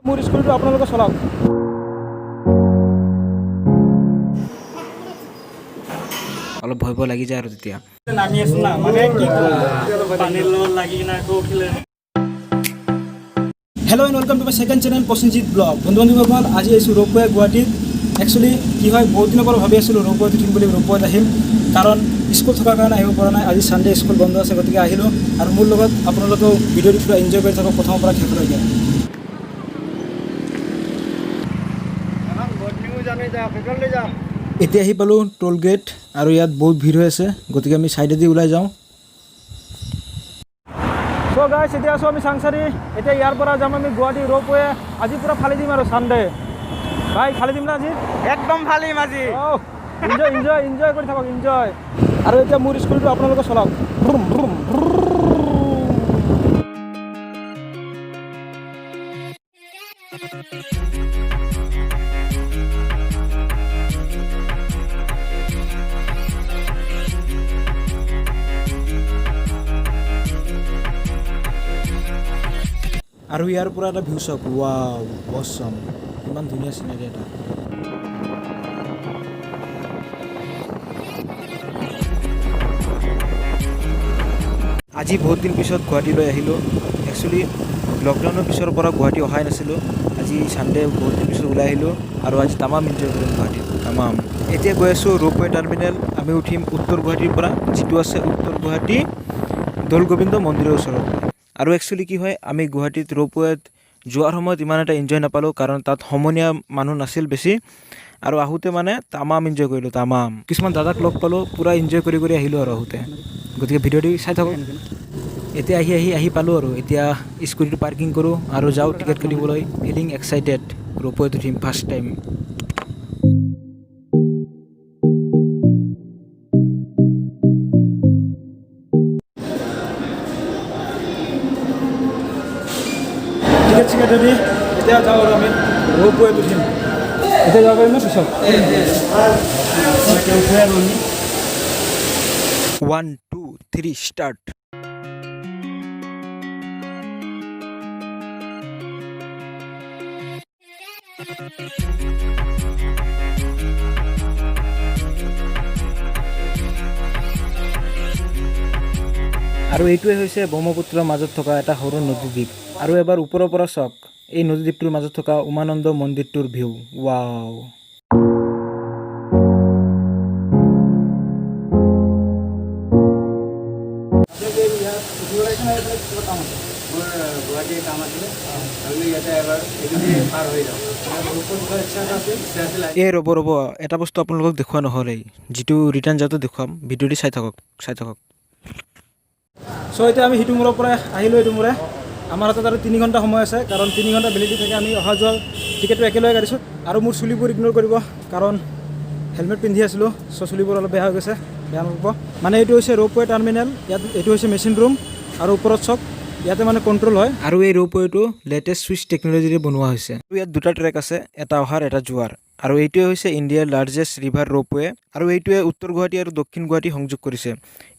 মোৰ স্কুলটো আপোনালোকে চলাওক। অলপ ভয় ভয় লাগি যায় আৰু তেতিয়া নামি আছো না মানে কি পানীৰ লগত লাগি না আকৌ উঠিলে। Hello' and welcome to my second channel Prosenjit blog. বন্ধু বান্ধৱীসকল, আজি আহিছোঁ ৰোপৱে গুৱাহাটীত। একচুৱেলি কি হয়, বহুত দিনৰ পৰা ভাবি আছিলোঁ ৰোপৱেত উঠিম বুলি, ৰোপৱেত আহিম, কাৰণ স্কুল থকাৰ কাৰণে আহিব পৰা নাই। আজি ছানডে, স্কুল বন্ধ আছে, গতিকে আহিলোঁ। আৰু মোৰ লগত আপোনালোকেও ভিডিঅ'টো পুৰা এনজয় কৰি থাকক প্ৰথমৰ পৰা শেষলৈকে। এতিয়া আহি পালোঁ টোল গেট, আৰু ইয়াত বহুত ভিৰ হৈ আছে, গতিকে আমি ছাইডেদি ওলাই যাওঁ। চ' গাইছ, এতিয়া আছোঁ আমি চাংচাৰি। এতিয়া ইয়াৰ পৰা যাম আমি গুৱাহাটী ৰোপৱে। আজি পূৰা ফালি দিম আৰু ছানডে। ভাই ফালি দিম না আজি? একদম ফালিম আজি। এনজয় এনজয় এনজয় কৰি থাকক, এনজয়। আৰু এতিয়া মোৰ স্কুলটো আপোনালোকে চলাওক। ব্ৰুম ব্ৰুম আৰু ইয়াৰ পৰা এটা ভিউ চাওক। ৱাও, অছম, ইমান ধুনীয়া চিনাৰী এটা। আজি বহুত দিন পিছত গুৱাহাটীলৈ আহিলোঁ। একচুৱেলি লকডাউনৰ পিছৰ পৰা গুৱাহাটী অহাই নাছিলোঁ। আজি ছানডে বহুত দিন পিছত ওলাই আহিলোঁ, আৰু আজি তামাম এনজয় কৰিম গুৱাহাটীত, তামাম। এতিয়া গৈ আছোঁ ৰোপৱে টাৰ্মিনেল। আমি উঠিম উত্তৰ গুৱাহাটীৰ পৰা, যিটো আছে উত্তৰ গুৱাহাটী দৌল গোবিন্দ মন্দিৰৰ ওচৰত। আৰু একচুৱেলি কি হয়, আমি গুৱাহাটীত ৰোপৱেত যোৱাৰ সময়ত ইমান এটা এনজয় নাপালোঁ, কাৰণ তাত সমনীয়া মানুহ নাছিল বেছি। আৰু আহোঁতে মানে তামাম এনজয় কৰিলোঁ, তামাম। কিছুমান দাদাক লগ পালোঁ, পূৰা এনজয় কৰি কৰি আহিলোঁ আৰু আহোঁতে। গতিকে ভিডিঅ'টি চাই থাকক। এতিয়া আহি পালোঁ আৰু এতিয়া স্কুটিটো পাৰ্কিং কৰোঁ আৰু যাওঁ টিকেট কাটিবলৈ। ফিলিং এক্সাইটেড, ৰোপৱেত উঠিম ফাৰ্ষ্ট টাইম। টিকেট চিকেট ৰেডি, এতিয়া যাওঁ আৰু আমি ৰোপৱেত উঠিম। এতিয়া যাব পাৰিম ন পিছত? 1 2 3 ষ্টাৰ্ট। আৰু এইটোৱে হৈছে ব্ৰহ্মপুত্ৰৰ মাজত থকা এটা সৰু নদীদ্বীপ। আৰু এবাৰ ওপৰৰ পৰা চাওক এই নদীদ্বীপটোৰ মাজত থকা উমানন্দ মন্দিৰটোৰ ভিউ। ৱাও। গুৱাহাটীৰ কাম আছিলে, ইয়াতে এবাৰ পাৰ হৈ যাওঁ। এই ৰ'ব এটা বস্তু আপোনালোকক দেখুওৱা নহ'লেই, যিটো ৰিটাৰ্ণ যাওঁতে দেখুৱাম। ভিডিঅ'টি চাই থাকক। চ' এতিয়া আমি সিটো মূৰৰ পৰা আহিলোঁ এইটো মূৰে। আমাৰ হাতত আৰু 3 ঘণ্টা সময় আছে, কাৰণ 3 ঘণ্টা ভেলিডিটি থাকে। আমি অহা যোৱা টিকেটটো একেলগে কাটিছোঁ। আৰু মোৰ চুলিবোৰ ইগন'ৰ কৰিব, কাৰণ হেলমেট পিন্ধি আছিলোঁ, চ' চুলিবোৰ অলপ বেয়া হৈ গৈছে, বেয়া নাপাব। মানে এইটো হৈছে ৰোপৱে টাৰ্মিনেল। ইয়াত এইটো হৈছে মেচিন ৰুম, আৰু ওপৰত চাওক ইয়াতে মানে কণ্ট্ৰল হয়। আৰু এই ৰোপৱেটো লেটেষ্ট ছুইচ টেকন'লজিৰে বনোৱা হৈছে। ইয়াত 2টা ট্ৰেক আছে, এটা অহাৰ এটা যোৱাৰ। আৰু এইটোৱে হৈছে ইণ্ডিয়াৰ লাৰ্জেষ্ট ৰিভাৰ ৰোপৱে। আৰু এইটোৱে উত্তৰ গুৱাহাটী আৰু দক্ষিণ গুৱাহাটী সংযোগ কৰিছে।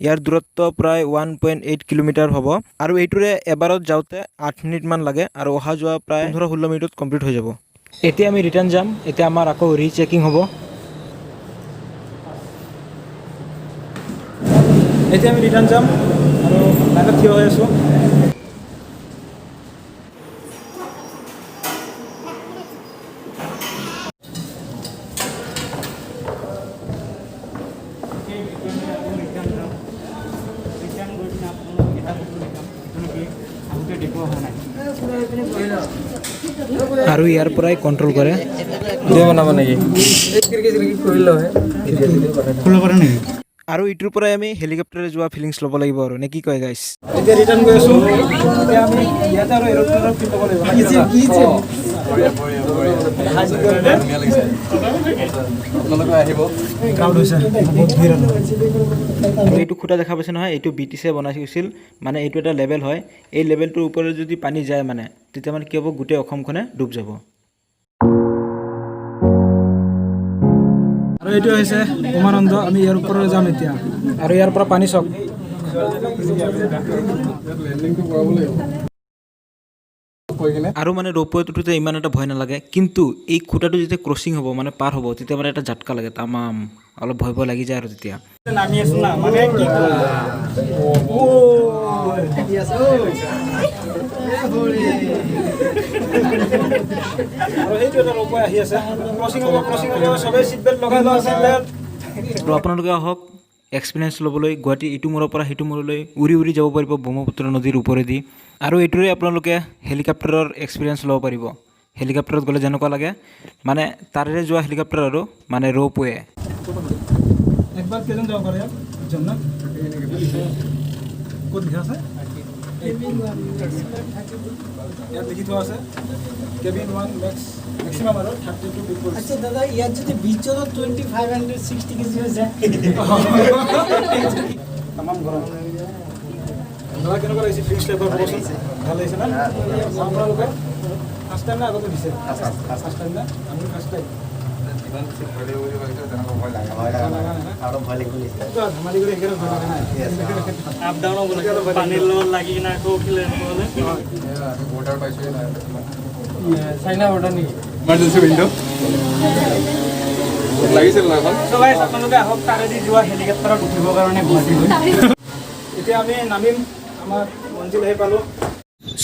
ইয়াৰ দূৰত্ব প্ৰায় 1.8 কিলোমিটাৰ হ'ব। আৰু এইটোৰে এবাৰত যাওঁতে 8 মিনিটমান লাগে, আৰু অহা যোৱা প্ৰায় 15-16 মিনিটত কমপ্লিট হৈ যাব। এতিয়া আমি ৰিটাৰ্ণ যাম। এতিয়া আমাৰ আকৌ ৰিচেকিং হ'ব। এতিয়া আমি ৰিটাৰ্ণ যাম, আৰু লাইনত থিয় হৈ আছোঁ। আৰু ইয়াৰ পৰাই কণ্ট্ৰল কৰে। বনাব নেকি? আৰু ইটোৰ পৰাই আমি হেলিকপ্টাৰে যোৱা ফিলিংছ ল'ব লাগিব, আৰু নে কি কয় গাইছ? এতিয়া ৰিটাৰ্ণ গৈ আছোঁ। এতিয়া আমি ইয়াতে আৰু এৰোপ্লেনৰ ফিল ল'ব লাগিব। ক্ৰাউড হৈছে, বহুত ভিৰ আৰু এইটো খুঁটা দেখা পাইছে নহয়, এইটো ব্ৰিটিছে বনাইছিল। মানে এইটো এটা লেভেল হয়। এই লেভেলটোৰ ওপৰত যদি পানী যায়, মানে তেতিয়া মানে কি হ'ব, গোটেই অসমখনে ডুব যাব। আৰু এইটো হৈছে উমানন্দ। আমি ইয়াৰ ওপৰলৈ যাম এতিয়া, আৰু ইয়াৰ পৰা পানী চাওক। কৈ কিনে আৰু মানে ৰ'পৱেত উঠোঁতে ইমান এটা ভয় নালাগে, কিন্তু এই খুঁটাটো যেতিয়া ক্ৰচিং হ'ব মানে পাৰ হ'ব তেতিয়া মানে এটা ঝাটকা লাগে তামাম, অলপ ভয় ভয় লাগি যায় আৰু তেতিয়া। নামি আছো না মানে কি আৰু সেইটো এটা ৰ'পৱে আহি আছে, ক্ৰচিং হ'ব চবেই চিট বেল্ট লগাই লোৱা চিট বেল্ট। আৰু আপোনালোকে আহক এক্সপিৰিয়েঞ্চ ল'বলৈ গুৱাহাটীৰ ইটো মূৰৰ পৰা সিটো মূৰলৈ উৰি উৰি যাব পাৰিব ব্ৰহ্মপুত্ৰ নদীৰ ওপৰেদি। আৰু এইটোৰে আপোনালোকে হেলিকপ্টাৰৰ এক্সপিৰিয়েঞ্চ ল'ব পাৰিব। হেলিকপ্টাৰত গ'লে যেনেকুৱা লাগে মানে তাৰেৰে যোৱা হেলিকপ্টাৰ আৰু মানে ৰ'পৱে। একবাৰ কেইজন যাব পাৰে জন না ক'ত লিখা আছে? ইয়াত লিখি থোৱা আছে কেবিন 1 মেক্সিমাম আৰু 32 পিপল। আচ্ছা দাদা, ইয়াত যদি বিচত 2560 কেজি হৈ যায় তামাম গৰম। দাদা কেনেকুৱা লাগিছে ফ্ৰিজ টাইপৰ ক'বচোন? ভাল লাগিছে না? আপোনালোকে ফাৰ্ষ্ট টাইম না আগতে দিছে? ফাৰ্ষ্ট টাইম না? আমি ফাৰ্ষ্ট টাইম যিমান বেছি ভয় লাগিব বুলি ভাবিছোঁ তেনেকুৱা ভয় লাগে আৰু ভয় লাগিব লাগিছে। ধেমালি কৰি সেইকাৰণে ভয় লগা নাই। আপ ডাউন হ'ব লাগে, পানীৰ লগত লাগি কিনে আকৌ উঠিলে নহ'লে আমি বৰ্ডাৰ পাইছোঁহে নাই চাইনা বৰ্ডাৰ নেকি? ইমাৰ্জেঞ্চি উইণ্ড' লাগিছিল না এখন চ' গাইছ আপোনালোকে আহক তাৰেদি যোৱা হেলিকপ্টাৰত উঠিবৰ কাৰণে গুৱাহাটী হৈ। এতিয়া আমি নামিম, আমাৰ মঞ্জিল আহি পালোঁ।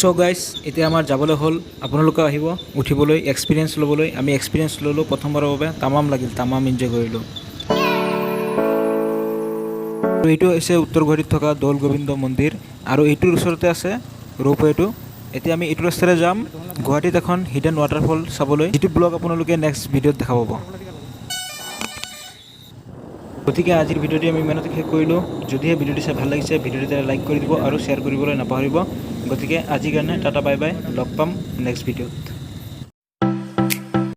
চ' গাইজ এতিয়া আমাৰ যাবলৈ হ'ল, আপোনালোকে আহিব উঠিবলৈ এক্সপিৰিয়েঞ্চ ল'বলৈ। আমি এক্সপিৰিয়েঞ্চ ল'লোঁ প্ৰথমবাৰৰ বাবে, তামাম লাগিল, তামাম এনজয় কৰিলোঁ। আৰু এইটো হৈছে উত্তৰ গুৱাহাটীত থকা দৌল গোবিন্দ মন্দিৰ আৰু এইটোৰ ওচৰতে আছে ৰ'পৱেটো। এতিয়া আমি এইটো ৰাস্তাৰে যাম গুৱাহাটীত এখন হিডেন ৱাটাৰফল চাবলৈ, যিটো ব্লগ আপোনালোকে নেক্সট ভিডিঅ'ত দেখা পাব। গতিকে আজিৰ ভিডিঅ'টি আমি ইমানতে শেষ কৰিলোঁ। যদিহে ভিডিঅ'টি চাই ভাল লাগিছে ভিডিঅ'টি লাইক কৰি দিব আৰু শ্বেয়াৰ কৰিবলৈ নাপাহৰিব। গতিকে আজিৰ কাৰণে টাটা বাই বাই, লগ পাম নেক্সট ভিডিঅ'ত।